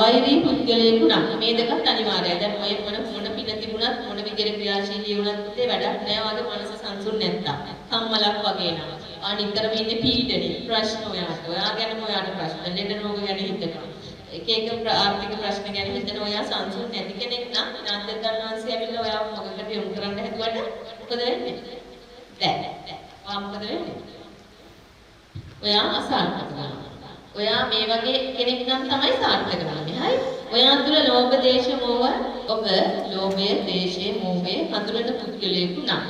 වෛරී පුද්ගලයෙකු නම් මේ දෙකත් අනිවාර්යයි. දැන් ඔය මොන පින තිබුණත් මොන විදිහට ක්‍රියාශීලී වුණත් පුතේ වැඩක් නෑ. වාගේ මනස සංසුන් නැත්තම්. කම්මලක් වගේ නම. අනිතරම ඉන්නේ පීඩනේ. ප්‍රශ්න ඔයාට. ඔයා ගැනම ඔයාට ප්‍රශ්න. ලෙඩ රෝග ගැන හිතනවා. එක ආර්ථික ප්‍රශ්න ගැන හිතන ඔයා සංසුන් නැති කෙනෙක් නම් නාට්‍යකරණාංශය ඇවිල්ලා ඔයාව මොකකට යොමු කරන්න හැදුවට මොකද වෙන්නේ? දැන් මොකද වෙන්නේ? ඔයා අසාර්ථක වෙනවා. ඔයා මේ වගේ කෙනෙක් නම් තමයි සාර්ථක වෙන්නේ. හරි? ඔයා තුල ලෝභ, දේශ, මෝහ ඔබ ලෝභය, දේශය, මෝහය හඳුනන පුද්ගලයෙකු නම්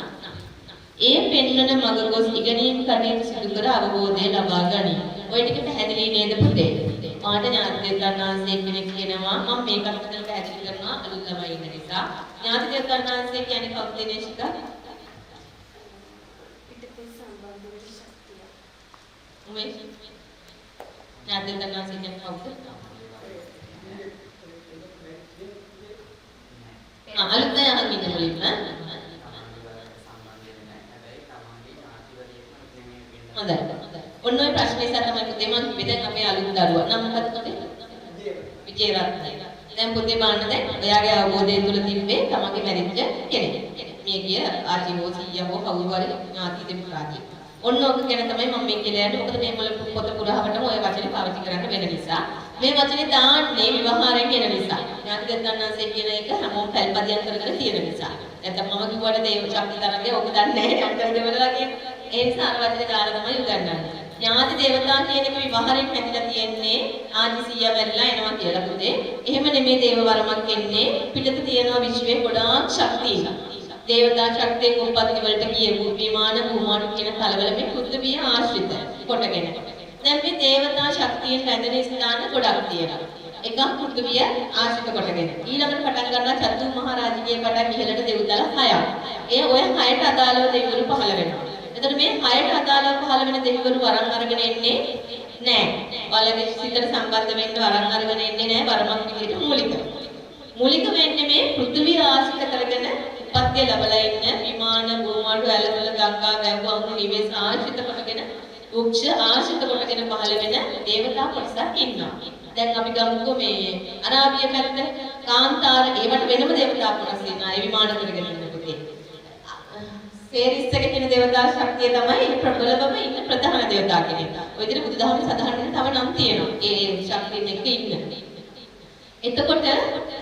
ඒ පෙන්වන මඟ ගොස් ඉගෙනීම් කටයුතු සිදු කර අවබෝධය ලබා ගනී. ඔය ටික පැහැදිලි නේද පුතේ? පාඩ ඥාතිකරණාංශය කෙනෙක් කියනවා මම මේකත් හිතලා පැහැදිලි කරනවා අලුත් ළමයි ඉන්න නිසා. ඥාතිකරණාංශය කියන්නේ කවුද දේශික? පිටතේ සම්බන්ධ වෙන ශක්තිය. උමේ ඥාතිකරණාංශය කියන්නේ කවුද? අලුත් අය අහන්න ඉන්න මුලින්ම හොඳයි. ඔන්න ඔය ප්‍රශ්නේ නිසා තමයි පුතේ මම කිව්වේ දැන් අපේ අලුත් දරුවා. නම මොකක්ද පුතේ? විජේරත්න. දැන් පුතේ බලන්න දැන් ඔයාගේ අවබෝධය තුල තිබ්බේ තමන්ගේ මැරිච්ච කෙනෙක්. මේ කිය ආජීවෝ සීයවෝ කවුරු හරි ඥාති දෙපාරාදී. ඔන්න ඔක ගැන තමයි මම මේ කියලා යන්නේ. මොකද මේ මල පොත පුරාවටම ඔය වචනේ පාවිච්චි කරන්න වෙන නිසා. මේ වචනේ දාන්නේ විවහාරයෙන් කියන නිසා. ඥාති දෙන්නාන්සේ කියන එක හැමෝම පැල්පදියක් කරගෙන තියෙන නිසා. නැත්නම් මම කිව්වට දේව ශක්ති තරංගය ඔක දන්නේ නැහැ. අන්තර දෙවලා කියන්නේ. ඒ නිසා අර වචනේ දාලා තමයි උගන්වන්නේ. ඥාති දේවතා කියන එක විවහාරයෙන් හැදිලා තියෙන්නේ ආදි සීයා මැරිලා එනවා කියලා පුතේ. එහෙම නෙමෙයි දේව වරමක් එන්නේ පිටත තියෙනවා විශ්වයේ ගොඩාක් ශක්තිය. දේවතා ශක්තියෙන් උප්පත්ති වලට කියපු විමාන භූමාණු කියන තලවල මේ පෘථිවිය ආශ්‍රිත කොටගෙන. දැන් මේ දේවතා ශක්තියෙන් රැඳෙන ස්ථාන ගොඩක් තියෙනවා. එකක් පෘථිවිය ආශ්‍රිත කොටගෙන. ඊළඟට පටන් ගන්නවා චතු මහරජිගේ පටන් ඉහළට දෙව්දල 6ක්. ඒ ඔය 6ට අදාළව දෙවිවරු පහළ වෙනවා. එතකොට මේ 6ට අදාළව පහළ වෙන දෙවිවරු වරන් අරගෙන එන්නේ නැහැ. ඔයාලගේ සිතට සම්බන්ධ වෙන්න වරන් අරගෙන එන්නේ නැහැ. වරමක් විදිහට මූලික. මූලික වෙන්නේ මේ පෘථිවිය ආශ්‍රිත කරගෙන උපත්ය ලැබලා ඉන්න විමාන භූමාණු ඇලවල ගංගා වැව් අඟු නිවෙස් ආශ්‍රිත කොටගෙන වෘක්ෂ ආශ්‍රිත කොටගෙන පහළ වෙන දේවතා කොටසක් ඉන්නවා. දැන් අපි ගමුකෝ මේ අරාබිය පැත්ත කාන්තාර ඒවට වෙනම දේවතා කොටස් ඉන්නවා. ඒ විමාන කරගෙන ඉන්න පුතේ. සේරිස් එක කියන දේවතා ශක්තිය තමයි ප්‍රබලවම ඉන්න ප්‍රධාන දේවතා කෙනෙක්. ඔය විදිහට බුදුදහමේ සඳහන් වෙන තව නම් තියෙනවා. ඒ ශක්තියෙන් එක ඉන්න. එතකොට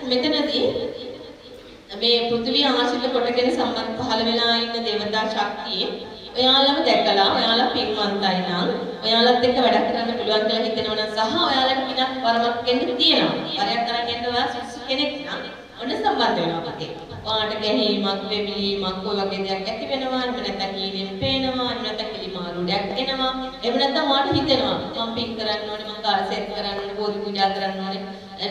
මෙතනදී මේ පෘථිවිය ආශ්‍රිත කොටගෙන සම්බන්ධ පහළ වෙලා ඉන්න දේවතා ශක්තිය ඔයාලම දැකලා ඔයාලා පින්වන්තයි නම් ඔයාලත් එක්ක වැඩ කරන්න පුළුවන් කියලා හිතනවා නම් සහ ඔයාලට පිනක් වරමක් දෙන්න තියෙනවා. වරයක් තරම් යන්න ඔයා සුසු කෙනෙක් නම් ඔන්න සම්බන්ධ වෙනවා පුතේ. ඔයාලට ගැනීමක් වෙමිලීමක් ඔය වගේ දෙයක් ඇති වෙනවා. එහෙම නැත්නම් කීලෙන් පේනවා. එහෙම නැත්නම් කිලිමාරුඩයක් එනවා. එහෙම නැත්නම් ඔයාලට හිතෙනවා මම පින් කරන්න ඕනේ, මම කාසෙත් කරන්න ඕනේ, බෝධි පූජා කරන්න ඕනේ,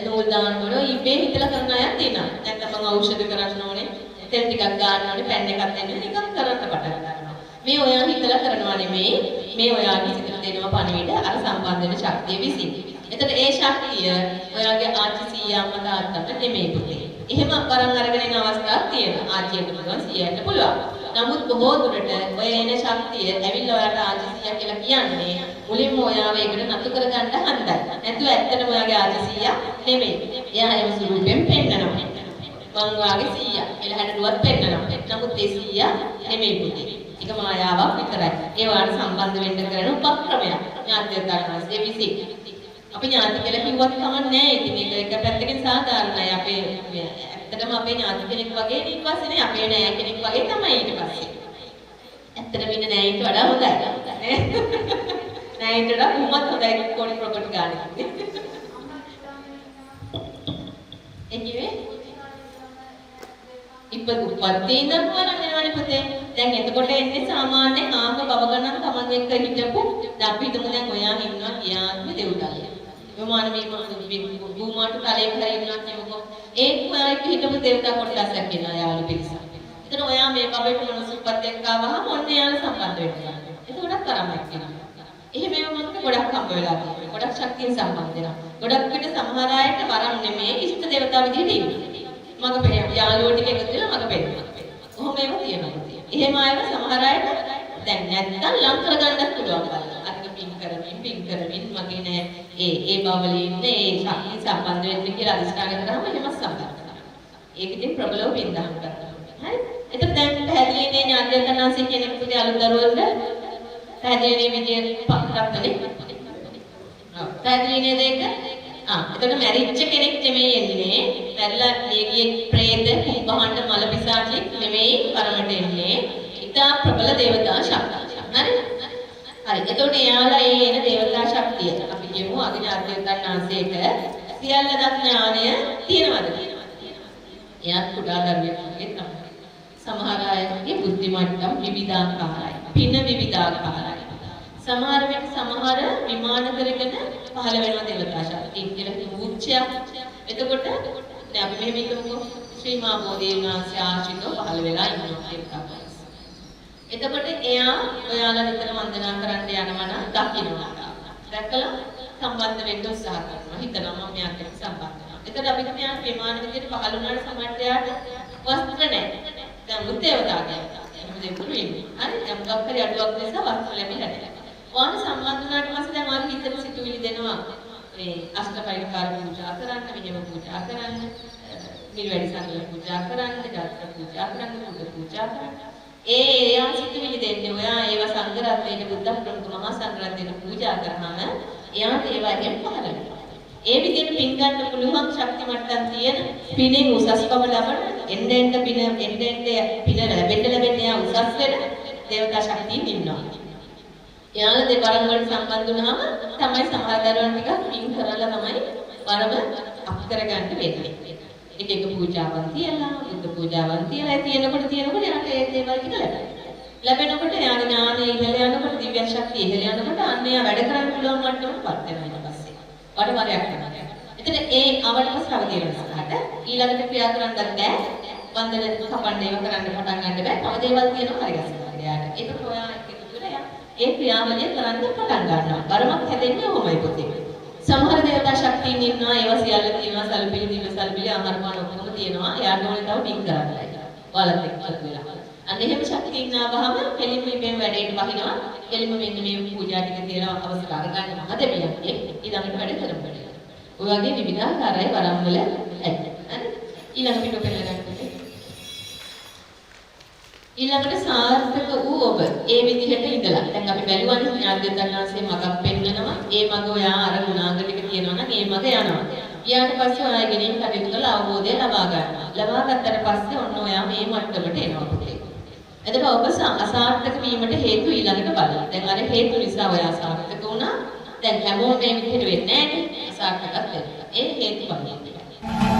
නූල් දාන්න ඕනේ. ඉබේ හිතලා කරන අයත් තියෙනවා. නැත්නම් මම ඖෂධ කරන්න ඕනේ, තෙල් ටිකක් ගන්න ඕනේ, පැන් එකක් දෙන්න නිකන් කරන්න පටන් ගන්නවා. මේ ඔයා හිතලා කරනවා නෙමෙයි. මේ ඔයාගේ සිතට දෙනවා පණිවිඩ අර සම්බන්ධ වෙන ශක්තිය විසින්. එතකොට ඒ ශක්තිය ඔයාගේ ආච්චි සීයා අම්මා තාත්තට නෙමෙයි පුතේ. එහෙම වරන් අරගෙන එන අවස්ථාවක් තියෙනවා. ආච්චියට පුළුවන් සීයාට පුළුවන්. නමුත් බොහෝ දුරට ඔය එන ශක්තිය ඇවිල්ලා ඔයාට ආච්චි සීයා කියලා කියන්නේ මුලින්ම ඔයාව ඒකට නතු කරගන්න හන්දයි. නැතුව ඇත්තටම ඔයාගේ ආච්චි සීයා නෙමෙයි. එයා එහෙම ස්වරූපයෙන් පෙන්නනවා. මං වාගේ සීයා කියලා හැඩරුවත් පෙන්නනවා. නමුත් ඒ සීයා නෙමෙයි පුතේ. ඒක මායාවක් විතරයි. ඒ වාට සම්බන්ධ වෙන්න කරන උපක්‍රමයක්. ඥාතිකරණාංශයේ විසින්. අපි ඥාති කියලා කිව්වත් කමක් නැහැ. ඉතින් මේක එක පැත්තකින් සාධාරණයි. අපේ ඇත්තටම අපේ ඥාති කෙනෙක් වගේ ඊට පස්සේ නේ අපේ නෑ කෙනෙක් වගේ තමයි ඊට පස්සේ. ඇත්තටම ඉන්නේ නෑ ඊට වඩා හොඳයි. නෑ ඊට වඩා කොහොමද හොඳයි කොඩි ප්‍රොපර්ටි ගන්න. ඒ කිව්වේ උපත්ති ඉඳන් වරන් යනවනේ පුතේ. දැන් එතකොට එන්නේ සාමාන්‍යයෙන් ආත්ම භව ගණන් තමන් එක්ක හිටපු අපි හිතමු දැන් ඔයා ඉන්නවා කියාත්ම දෙව්දලිය. විමාන මේ භූමාට තලයේ කරේ ඉන්නවා කියමුකෝ. ඒක ඔයා එක්ක හිටපු දෙව්දා කොටසක් වෙනවා යාළු පිරිස. එතන ඔයා මේ භවෙට මනුස්ස උපත්තියක් ආවහම ඔන්න යාළු සම්බන්ධ වෙනවා. ඒකෝඩක් තරමක් වෙනවා. එහෙම මොකද ගොඩක් හම්බ වෙලා තියෙනවා. ගොඩක් ශක්තිය සම්බන්ධ වෙනවා. ගොඩක් විට සමහර අයට වරන් නෙමෙයි ඉෂ්ට දේවතා විදිහට ඉන්නේ. මග පෙරේ යාළුවෝ ටික එකතු වෙලා මග පෙරේ. කොහොම ඒවා තියෙනවා. එහෙම අයව සමහර අයට දැන් නැත්තම් ලං කරගන්නත් පුළුවන් බලන්න. අර පින් කරමින් මගේ නෑ ඒ බවල ඉන්නේ ඒ ශක්තිය සම්බන්ධ වෙන්න කියලා අදිස්ථාන කරාම එහෙම සම්බන්ධ කරනවා. ඒක ඉතින් ප්‍රබලව පින්දහම් කරනවා. හරි? එතකොට දැන් පැහැදිලිනේ ඥාතියන්නාසේ කෙනෙකුගේ අලුත් දරුවන්ට පැහැදිලිනේ විදියට පක්රත්තනේ. ඔව්. පැහැදිලිනේ දෙක. එතකොට මැරිච්ච කෙනෙක් නෙමෙයි එන්නේ. මැරිලා ගියේ ප්‍රේත කුඹහඬ මල පිසාචෙක් නෙමෙයි පරමට එන්නේ. ඉතා ප්‍රබල දේවතා ශක්තිය. හරි? හරි. එතකොට එයාලා ඒ එන දේවතා ශක්තිය අපි කියමු අදිනාත්‍යයන්ාංශයක සියල්ල දත් ඥානය තියෙනවද? එයාත් කුඩා දරුවෙක් වගේ තමයි. සමහර අයගේ බුද්ධි මට්ටම් විවිධාකාරයි. පින විවිධාකාරයි. සමහර වෙලට සමහර විමාන කරගෙන පහළ වෙනවා දේවතා ශක්තිය කියලා කියන උච්චයක්. එතකොට දැන් අපි මෙහෙම හිතමුකෝ ශ්‍රී මා බෝධීනාංශ ආශ්‍රිතව පහළ වෙලා ඉන්නවා කියලා. එතකොට එයා ඔයාලා විතර වන්දනා කරන්න යනවා නම් දකින්නවා. දැකලා සම්බන්ධ වෙන්න උත්සාහ කරනවා. හිතනවා මම මෙයාට එක්ක සම්බන්ධ වෙනවා. එතකොට අපිට මෙයාට විමාන විදියට පහළ වුණාට සමහරට එයාට වස්ත්‍ර නැහැ. දැන් මුත්තේවතාවගේ එහෙම දෙකුළු ඉන්නේ. හරි? දැන් මොකක් හරි අඩුවක් නිසා වස්ත්‍ර ලැබෙන්නේ නැහැ. ඔයාලා සම්බන්ධ වුණාට පස්සේ දැන් ඔයාලා හිතට සිතුවිලි දෙනවා. මේ අෂ්ටපෛලකාර පූජා කරන්න, මෙහෙම පූජා කරන්න, නිර්වැඩි සංගල පූජා කරන්න, ජාතක පූජා කරන්න, බුද්ධ පූජා කරන්න. එයා සිතුවිලි දෙන්නේ ඔයා ඒව සංඝරත්නයට බුද්ධ ප්‍රමුඛ මහා සංඝරත්නයට පූජා කරාම එයාට ඒවයෙන් පහළ වෙනවා. ඒ විදිහට පින් ගන්න පුළුවන් ශක්ති මට්ටම් තියෙන පිනෙන් උසස්කම ලබන එන්න පින ලැබෙන්න එයා උසස් වෙන දේවතා ශක්තියින් ඉන්නවා. එයාලා දෙවරන් වලට සම්බන්ධ වුණාම තමයි සමහර දරුවන් ටික පින් කරලා තමයි වරම අප කරගන්න වෙන්නේ. එක පූජාවන් තියලා බුද්ධ පූජාවන් තියලා තියෙනකොට යාට ඒ දේවල් ටික ලැබෙනකොට යාගේ ඥානය ඉහළ යනකොට දිව්‍ය ශක්තිය ඉහළ යනකොට අන්න එයා වැඩ කරන්න පුළුවන් මට්ටමටපත් වෙනවා ඊට පස්සේ. වඩවරයක් වෙනවා. එතන ඒ අවශ්‍යතාව තියෙන නිසා ඊළඟට ක්‍රියා කරන්නත් බෑ. වන්දන කපන්න ඒව කරන්න පටන් ගන්න බෑ. තව දේවල් තියෙනවා හරි ගන්නවා යාට. ඒක ඔයා එකතු කරලා ඒ ක්‍රියාවලිය කරන්න පටන් ගන්නවා. බරමක් හැදෙන්නේ ඔහොමයි පුතේ. සමහර දේවතා ශක්තියින් ඉන්නවා ඒවා සියල්ල තියෙනවා සල්පිලි දිව සල්පිලි ආහාර පාන ඔක්කොම තියෙනවා එයාට ඕනේ තව පින් කරන්නයි ඔයාලත් එක්ක වෙලා අන්න එහෙම ශක්තියින් ආවහම කෙලින්ම මේ වැඩේට වහිනවා කෙලින්ම මෙන්න මේ පූජා ටික තියලා අවසර අරගන්න මහදෙවියන්ගේ ඊළඟට වැඩ කරපළ ඔය වගේ විවිධාකාරයි වරම් වල ඇති හරි ඊළඟ පිටු පෙන්නගන්න ඊළඟට සාර්ථක වූ ඔබ ඒ විදිහට ඉඳලා දැන් අපි බැලුවානේ ඥානදේශනාංශයේ මගක් පෙන්නනවා ඒ මග ඔයා අර ගුණාංග ටික තියෙනවා නම් ඒ මග යනවා ඊට පස්සේ ඔයා ගෙනින් කටයුතු කරලා අවබෝධය ලබා ගන්නවා ලබා ගත්තට පස්සේ ඔන්න ඔයා මේ මට්ටමට එනවා පුතේ එතකොට ඔබ අසාර්ථක වීමට හේතු ඊළඟට බලන්න දැන් අර හේතු නිසා ඔයා අසාර්ථක වුණා දැන් හැමෝම මේ විදිහට වෙන්නේ නැහැ නේ අසාර්ථකත් වෙනවා ඒ හේතු බලන්න